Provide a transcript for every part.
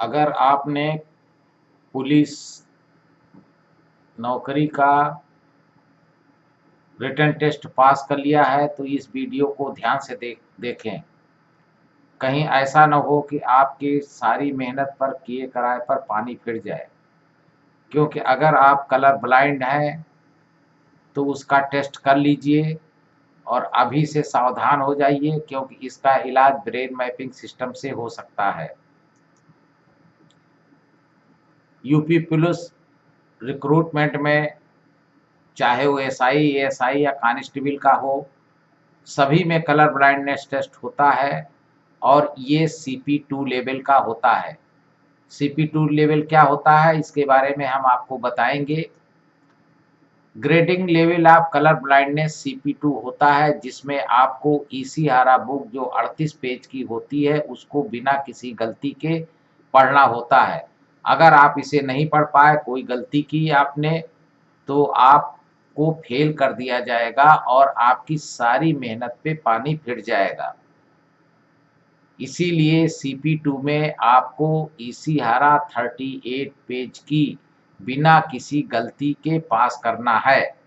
अगर आपने पुलिस नौकरी का रिटन टेस्ट पास कर लिया है तो इस वीडियो को ध्यान से देखें। कहीं ऐसा न हो कि आपकी सारी मेहनत पर किए कराए पर पानी फिर जाए, क्योंकि अगर आप कलर ब्लाइंड हैं तो उसका टेस्ट कर लीजिए और अभी से सावधान हो जाइए, क्योंकि इसका इलाज ब्रेन मैपिंग सिस्टम से हो सकता है। यूपी पुलिस रिक्रूटमेंट में चाहे वो एसआई, एएसआई या कांस्टेबल का हो, सभी में कलर ब्लाइंडनेस टेस्ट होता है और ये CP2 लेवल का होता है। CP2 लेवल क्या होता है इसके बारे में हम आपको बताएंगे। Grading level of colour blindness CP2 होता है, जिसमें आपको इशिहारा बुक जो 38 पेज की होती है उसको बिना किसी गलती के पढ़ना होता है। अगर आप इसे नहीं पढ़ पाए, कोई गलती की आपने, तो आपको फेल कर दिया जाएगा और आपकी सारी मेहनत पे पानी फिर जाएगा। इसीलिए CP2 में आपको इशिहारा 38 पेज की बिना किसी गलती के पास करना है।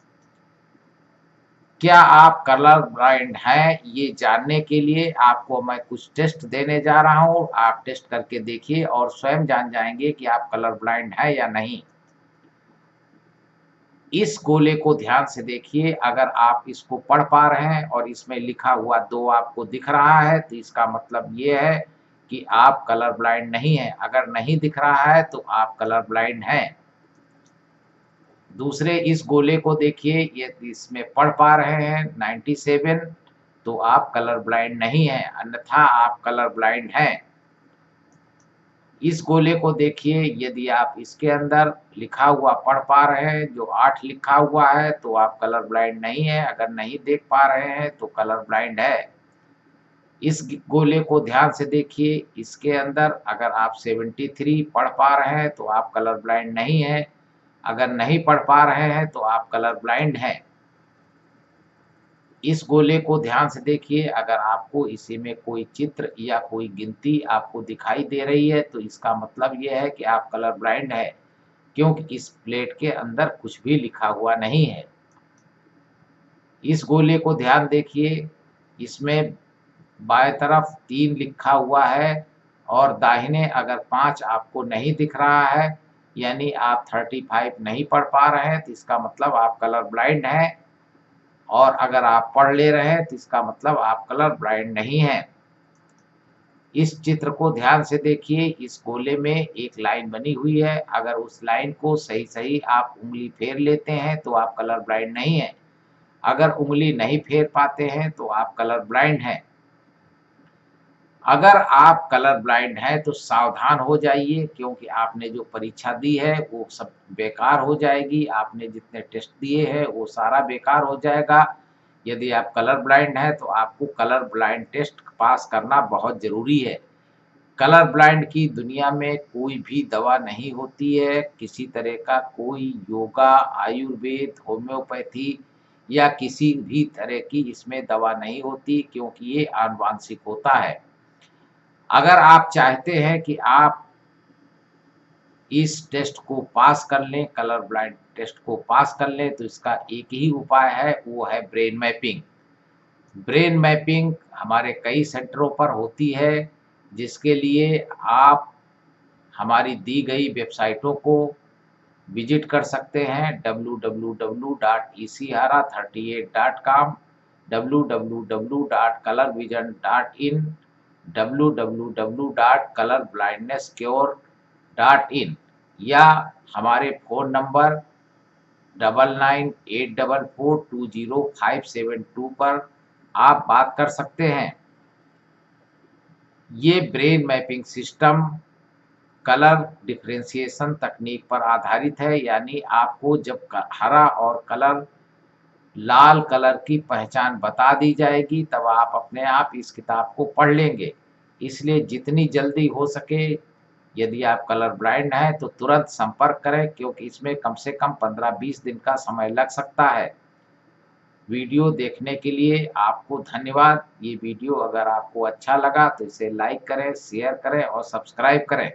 क्या आप कलर ब्लाइंड हैं, ये जानने के लिए आपको मैं कुछ टेस्ट देने जा रहा हूँ। आप टेस्ट करके देखिए और स्वयं जान जाएंगे कि आप कलर ब्लाइंड हैं या नहीं। इस गोले को ध्यान से देखिए। अगर आप इसको पढ़ पा रहे हैं और इसमें लिखा हुआ 2 आपको दिख रहा है तो इसका मतलब ये है कि आप कलर ब्लाइंड नहीं हैं। अगर नहीं दिख रहा है तो आप कलर ब्लाइंड हैं। दूसरे इस गोले को देखिए, ये इसमें पढ़ पा रहे हैं 97, तो आप कलर ब्लाइंड नहीं हैं, अन्यथा आप कलर ब्लाइंड हैं। इस गोले को देखिए, यदि आप इसके अंदर लिखा हुआ पढ़ पा रहे हैं जो 8 लिखा हुआ है तो आप कलर ब्लाइंड नहीं है। अगर नहीं देख पा रहे हैं तो कलर ब्लाइंड है। इस गोले को ध्यान से देखिए, इसके अंदर अगर आप 73 पढ़ पा रहे हैं तो आप कलर ब्लाइंड नहीं है। अगर नहीं पढ़ पा रहे हैं तो आप कलर ब्लाइंड हैं। इस गोले को ध्यान से देखिए, अगर आपको इसी में कोई चित्र या कोई गिनती आपको दिखाई दे रही है तो इसका मतलब ये है कि आप कलर ब्लाइंड है, क्योंकि इस प्लेट के अंदर कुछ भी लिखा हुआ नहीं है। इस गोले को ध्यान देखिए, इसमें बाएं तरफ 3 लिखा हुआ है और दाहिने अगर 5 आपको नहीं दिख रहा है, यानी आप 35 नहीं पढ़ पा रहे हैं, तो इसका मतलब आप कलर ब्लाइंड हैं। और अगर आप पढ़ ले रहे हैं तो इसका मतलब आप कलर ब्लाइंड नहीं हैं। इस चित्र को ध्यान से देखिए, इस गोले में एक लाइन बनी हुई है। अगर उस लाइन को सही सही आप उंगली फेर लेते हैं तो आप कलर ब्लाइंड नहीं हैं। अगर उंगली नहीं फेर पाते हैं तो आप कलर ब्लाइंड हैं। अगर आप कलर ब्लाइंड हैं तो सावधान हो जाइए, क्योंकि आपने जो परीक्षा दी है वो सब बेकार हो जाएगी। आपने जितने टेस्ट दिए हैं वो सारा बेकार हो जाएगा। यदि आप कलर ब्लाइंड हैं तो आपको कलर ब्लाइंड टेस्ट पास करना बहुत ज़रूरी है। कलर ब्लाइंड की दुनिया में कोई भी दवा नहीं होती है। किसी तरह का कोई योगा, आयुर्वेद, होम्योपैथी या किसी भी तरह की इसमें दवा नहीं होती, क्योंकि ये आनुवांशिक होता है। अगर आप चाहते हैं कि आप इस टेस्ट को पास कर लें, कलर ब्लाइंड टेस्ट को पास कर लें, तो इसका एक ही उपाय है, वो है ब्रेन मैपिंग। ब्रेन मैपिंग हमारे कई सेंटरों पर होती है, जिसके लिए आप हमारी दी गई वेबसाइटों को विजिट कर सकते हैं। www.ishihara38.com, www.colorvision.in, www.colorblindnesscure.in या हमारे फ़ोन नंबर 9984420572 पर आप बात कर सकते हैं। ये brain mapping system colour differentiation तकनीक पर आधारित है, यानी आपको जब हरा और कलर लाल कलर की पहचान बता दी जाएगी तब आप अपने आप इस किताब को पढ़ लेंगे। इसलिए जितनी जल्दी हो सके, यदि आप कलर ब्लाइंड हैं तो तुरंत संपर्क करें, क्योंकि इसमें कम से कम 15-20 दिन का समय लग सकता है। वीडियो देखने के लिए आपको धन्यवाद। ये वीडियो अगर आपको अच्छा लगा तो इसे लाइक करें, शेयर करें और सब्सक्राइब करें।